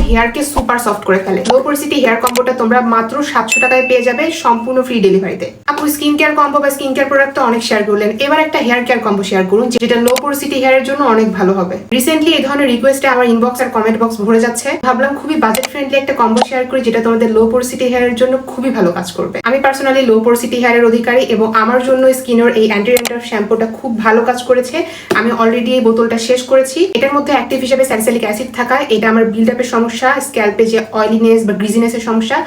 হেয়ারকে super soft করে ফেলে। লো porosity hair কম্বোটা তোমরা মাত্র 700 টাকায় পেয়ে যাবে সম্পূর্ণ ফ্রি ডেলিভারিতে। আপু স্কিন কেয়ার কম্বো বা স্কিন কেয়ার প্রোডাক্ট তো অনেক শেয়ার করলেন, এবার একটা হেয়ার কেয়ার কম্বো শেয়ার করুন যেটা লো পোরসিটি হেয়ারের জন্য অনেক ভালো হবে। রিসেন্টলি এই ধরনের রিকোয়েস্টে আমার ইনবক্স আর কমেন্ট বক্স ভরে যাচ্ছে, ভাবলাম খুবই বাজেট ফ্রেন্ডলি একটা কম্বো শেয়ার করি যেটা তোমাদের লো পোরসিটি হেয়ারের জন্য খুবই ভালো কাজ করবে। আমি পার্সোনালি লো পোরসিটি হেয়ারের অধিকারী এবং আমার জন্য স্কিনের এই অ্যান্টি ড্যান্ড্রাফ শ্যাম্পুটা খুব ভালো কাজ করেছে। আমি অলরেডি এই বোতলটা শেষ করেছি। এটার মধ্যে অ্যাক্টিভ হিসেবে স্যালিসিলিক অ্যাসিড থাকায় এটা আমার বিল্ড আপের সমস্যা, স্ক্যাল্পে যে অয়েলিনেস বা গ্রিজিনেসের সমস্যা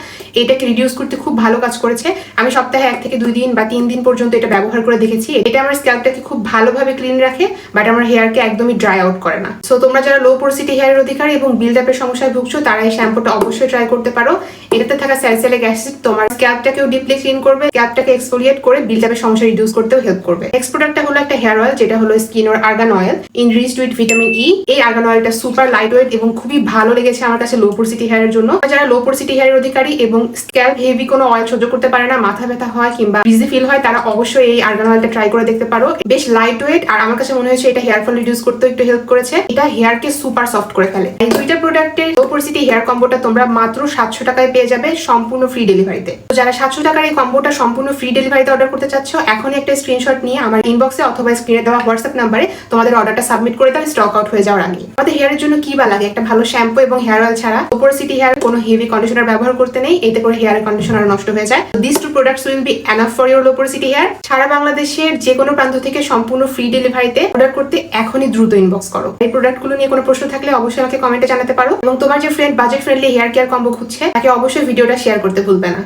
এটাকে রিডিউস করতে খুব ভালো কাজ করেছে। আমি সপ্তাহে 1 থেকে 2 দিন বা 3 দিন পর্যন্ত এটা ব্যবহার করে দেখেছি। এটা আমার স্ক্যাল্পটাকে খুব ভালোভাবে ক্লিন রাখে, বাট আমার হেয়ারকে একদমই ড্রাই আউট করে না। সো তোমরা যারা লো পোরসিটি হেয়ারের অধিকারী এবং বিল্ড আপের সমস্যায় ভুগছো তারা এই শ্যাম্পুটা অবশ্যই ট্রাই করতে পারো। এটাতে থাকা স্যালিসিলিক অ্যাসিড তোমার স্ক্যাল্পটাকেও ডিপলি ক্লিন করবে, স্ক্যাল্পটাকে এক্সফোলিয়েট করে বিল্ড আপের সমস্যা রিডিউস করতেও হেল্প করবে। নেক্সট প্রোডাক্টটা হলো একটা হেয়ার অয়েল যেটা হলো স্কিনর argan oil enriched with vitamin E. এই আর্গান অয়েলটা সুপার লাইট ওয়েট এবং খুবই ভালো লেগেছে আমার কাছে লো পোরসিটি হেয়ারের জন্য। যারা লো পোরসিটি হেয়ারের অধিকারী এবং স্ক্যাল্প হেভি কোনো অয়েল সহ্য করতে পারে না, মাথা ব্যথা হয় কিংবা বিজি ফিল হয়, তারা অবশ্যই এই আর্গান অয়েলটা ট্রাই করে দেখতে পারো। বেশ লাইট ওয়েট আর আমার কাছে মনে হয়েছে এটা হেয়ার ফল রিডিউস করতে একটু হেল্প করেছে। এটা হেয়ারকে সুপার সফট করে ফেলে। এই দুইটা প্রোডাক্টের লো পোরসিটি হেয়ার কম্বোটা তোমরা মাত্র 700 টাকায় পেয়ে যাবে সম্পূর্ণ ফ্রি ডেলিভারিতে। তো যারা 700 টাকার এই কম্বোটা সম্পূর্ণ ফ্রি ডেলিভারিতে অর্ডার করতে চাচ্ছ, এখনই একটা স্ক্রিনশট নিয়ে আমার ইনবক্সে অথবা স্ক্রিনে দেওয়া হোয়াটসঅ্যাপ নাম্বারে তোমাদের অর্ডারটা সাবমিট করে দাও স্টক আউট হয়ে যাওয়ার আগে। আমাদের হেয়ারের জন্য কি বা লাগে, একটা ভালো শ্যাম্পু এবং হেয়ার অয়েল ছাড়া লো পোরসিটি হেয়ার কোনো হেভি কন্ডিশনার ব্যবহার করতে নেই, এতে করে হেয়ারের কন্ডিশনার নষ্ট হয়ে যায়। This two products will be enough for your low porosity hair. সারা বাংলাদেশের যে কোনো প্রান্ত থেকে সম্পূর্ণ ফ্রি ডেলিভারিতে অর্ডার করতে এখনই দ্রুত ইনবক্স করো। এই প্রোডাক্টগুলো নিয়ে কোনো প্রশ্ন থাকলে অবশ্যই আমাকে কমেন্টে জানাতে পারো এবং তোমার যে friend budget friendly hair care combo খুঁজছে তাকে অবশ্যই ভিডিওটা শেয়ার করতে ভুলবে না।